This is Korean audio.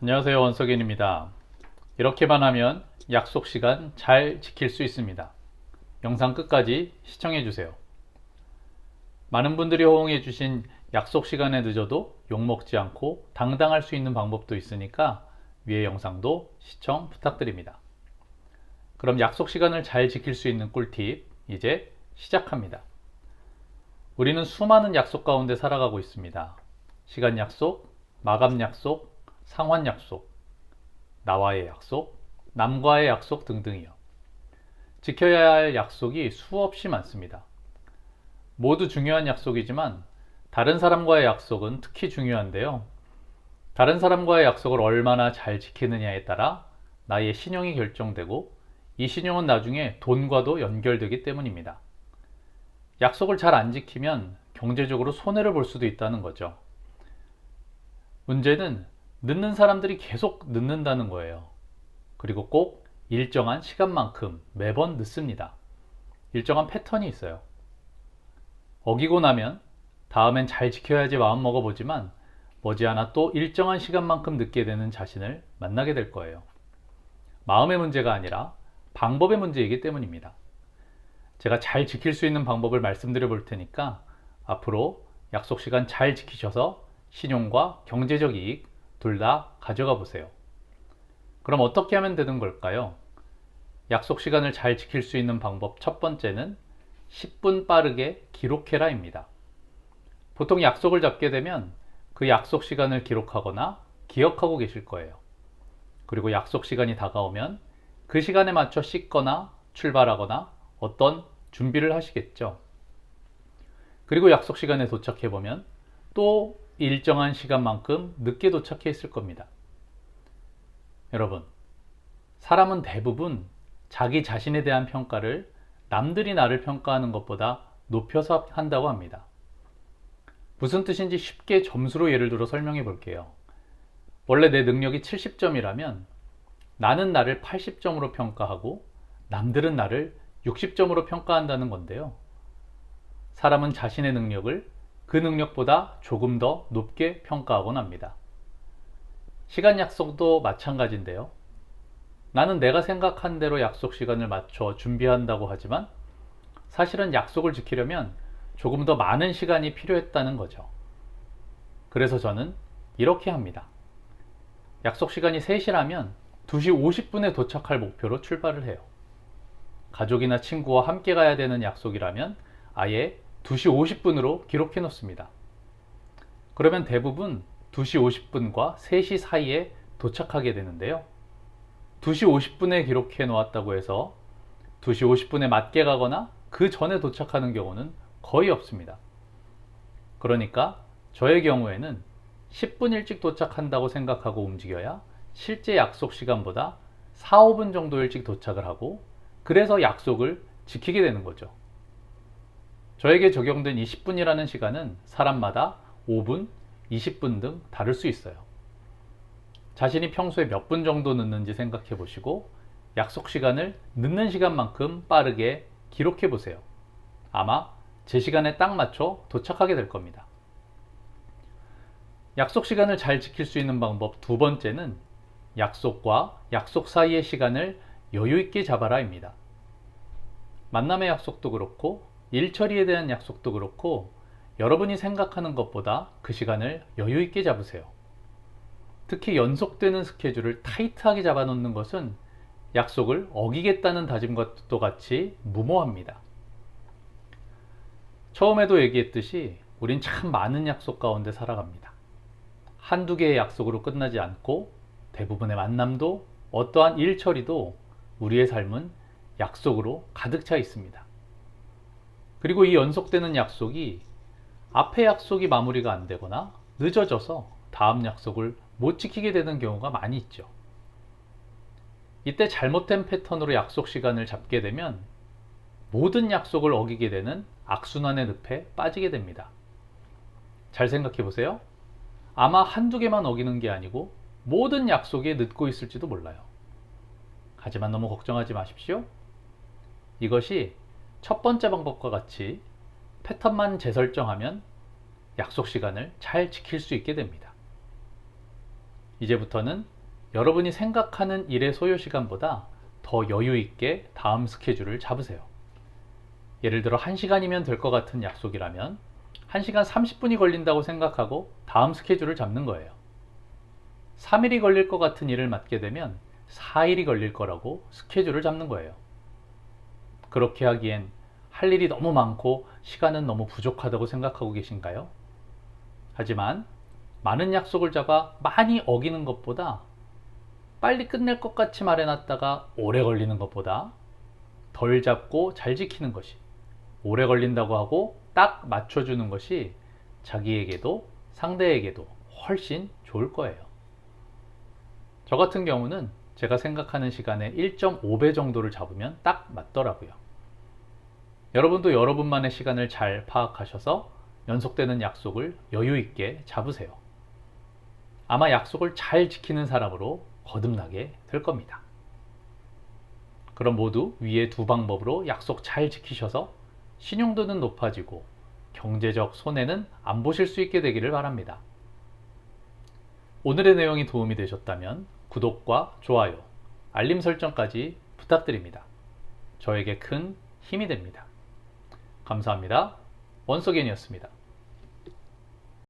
안녕하세요, 원석인입니다. 이렇게만 하면 약속 시간 잘 지킬 수 있습니다. 영상 끝까지 시청해주세요. 많은 분들이 호응해주신 약속 시간에 늦어도 욕먹지 않고 당당할 수 있는 방법도 있으니까 위의 영상도 시청 부탁드립니다. 그럼 약속 시간을 잘 지킬 수 있는 꿀팁 이제 시작합니다. 우리는 수많은 약속 가운데 살아가고 있습니다. 시간 약속, 마감 약속, 상환 약속, 나와의 약속, 남과의 약속 등등이요. 지켜야 할 약속이 수없이 많습니다. 모두 중요한 약속이지만 다른 사람과의 약속은 특히 중요한데요. 다른 사람과의 약속을 얼마나 잘 지키느냐에 따라 나의 신용이 결정되고 이 신용은 나중에 돈과도 연결되기 때문입니다. 약속을 잘 안 지키면 경제적으로 손해를 볼 수도 있다는 거죠. 문제는 늦는 사람들이 계속 늦는다는 거예요. 그리고 꼭 일정한 시간만큼 매번 늦습니다. 일정한 패턴이 있어요. 어기고 나면 다음엔 잘 지켜야지 마음 먹어보지만 머지않아 또 일정한 시간만큼 늦게 되는 자신을 만나게 될 거예요. 마음의 문제가 아니라 방법의 문제이기 때문입니다. 제가 잘 지킬 수 있는 방법을 말씀드려 볼 테니까 앞으로 약속 시간 잘 지키셔서 신용과 경제적 이익 둘 다 가져가 보세요. 그럼 어떻게 하면 되는 걸까요? 약속 시간을 잘 지킬 수 있는 방법 첫 번째는 10분 빠르게 기록해라입니다. 보통 약속을 잡게 되면 그 약속 시간을 기록하거나 기억하고 계실 거예요. 그리고 약속 시간이 다가오면 그 시간에 맞춰 씻거나 출발하거나 어떤 준비를 하시겠죠. 그리고 약속 시간에 도착해보면 또 일정한 시간만큼 늦게 도착해 있을 겁니다. 여러분, 사람은 대부분 자기 자신에 대한 평가를 남들이 나를 평가하는 것보다 높여서 한다고 합니다. 무슨 뜻인지 쉽게 점수로 예를 들어 설명해 볼게요. 원래 내 능력이 70점이라면 나는 나를 80점으로 평가하고 남들은 나를 60점으로 평가한다는 건데요. 사람은 자신의 능력을 그 능력보다 조금 더 높게 평가하곤 합니다. 시간 약속도 마찬가지인데요. 나는 내가 생각한 대로 약속 시간을 맞춰 준비한다고 하지만 사실은 약속을 지키려면 조금 더 많은 시간이 필요했다는 거죠. 그래서 저는 이렇게 합니다. 약속 시간이 3시라면 2시 50분에 도착할 목표로 출발을 해요. 가족이나 친구와 함께 가야 되는 약속이라면 아예 2시 50분으로 기록해 놓습니다. 그러면 대부분 2시 50분과 3시 사이에 도착하게 되는데요. 2시 50분에 기록해 놓았다고 해서 2시 50분에 맞게 가거나 그 전에 도착하는 경우는 거의 없습니다. 그러니까 저의 경우에는 10분 일찍 도착한다고 생각하고 움직여야 실제 약속 시간보다 4, 5분 정도 일찍 도착을 하고 그래서 약속을 지키게 되는 거죠. 저에게 적용된 이 10분이라는 시간은 사람마다 5분, 20분 등 다를 수 있어요. 자신이 평소에 몇 분 정도 늦는지 생각해 보시고 약속 시간을 늦는 시간만큼 빠르게 기록해 보세요. 아마 제 시간에 딱 맞춰 도착하게 될 겁니다. 약속 시간을 잘 지킬 수 있는 방법 두 번째는 약속과 약속 사이의 시간을 여유 있게 잡아라입니다. 만남의 약속도 그렇고 일 처리에 대한 약속도 그렇고 여러분이 생각하는 것보다 그 시간을 여유 있게 잡으세요. 특히 연속되는 스케줄을 타이트하게 잡아놓는 것은 약속을 어기겠다는 다짐과도 같이 무모합니다. 처음에도 얘기했듯이 우린 참 많은 약속 가운데 살아갑니다. 한두 개의 약속으로 끝나지 않고 대부분의 만남도 어떠한 일 처리도 우리의 삶은 약속으로 가득 차 있습니다. 그리고 이 연속되는 약속이 앞의 약속이 마무리가 안 되거나 늦어져서 다음 약속을 못 지키게 되는 경우가 많이 있죠. 이때 잘못된 패턴으로 약속 시간을 잡게 되면 모든 약속을 어기게 되는 악순환의 늪에 빠지게 됩니다. 잘 생각해 보세요. 아마 한두 개만 어기는 게 아니고 모든 약속에 늦고 있을지도 몰라요. 하지만 너무 걱정하지 마십시오. 이것이 첫 번째 방법과 같이 패턴만 재설정하면 약속 시간을 잘 지킬 수 있게 됩니다. 이제부터는 여러분이 생각하는 일의 소요 시간보다 더 여유 있게 다음 스케줄을 잡으세요. 예를 들어 1시간이면 될 것 같은 약속이라면 1시간 30분이 걸린다고 생각하고 다음 스케줄을 잡는 거예요. 3일이 걸릴 것 같은 일을 맡게 되면 4일이 걸릴 거라고 스케줄을 잡는 거예요. 그렇게 하기엔 할 일이 너무 많고 시간은 너무 부족하다고 생각하고 계신가요? 하지만 많은 약속을 잡아 많이 어기는 것보다 빨리 끝낼 것 같이 말해놨다가 오래 걸리는 것보다 덜 잡고 잘 지키는 것이, 오래 걸린다고 하고 딱 맞춰주는 것이 자기에게도 상대에게도 훨씬 좋을 거예요. 저 같은 경우는 제가 생각하는 시간의 1.5배 정도를 잡으면 딱 맞더라고요. 여러분도 여러분만의 시간을 잘 파악하셔서 연속되는 약속을 여유 있게 잡으세요. 아마 약속을 잘 지키는 사람으로 거듭나게 될 겁니다. 그럼 모두 위의 두 방법으로 약속 잘 지키셔서 신용도는 높아지고 경제적 손해는 안 보실 수 있게 되기를 바랍니다. 오늘의 내용이 도움이 되셨다면 구독과 좋아요, 알림 설정까지 부탁드립니다. 저에게 큰 힘이 됩니다. 감사합니다. 원석연이었습니다.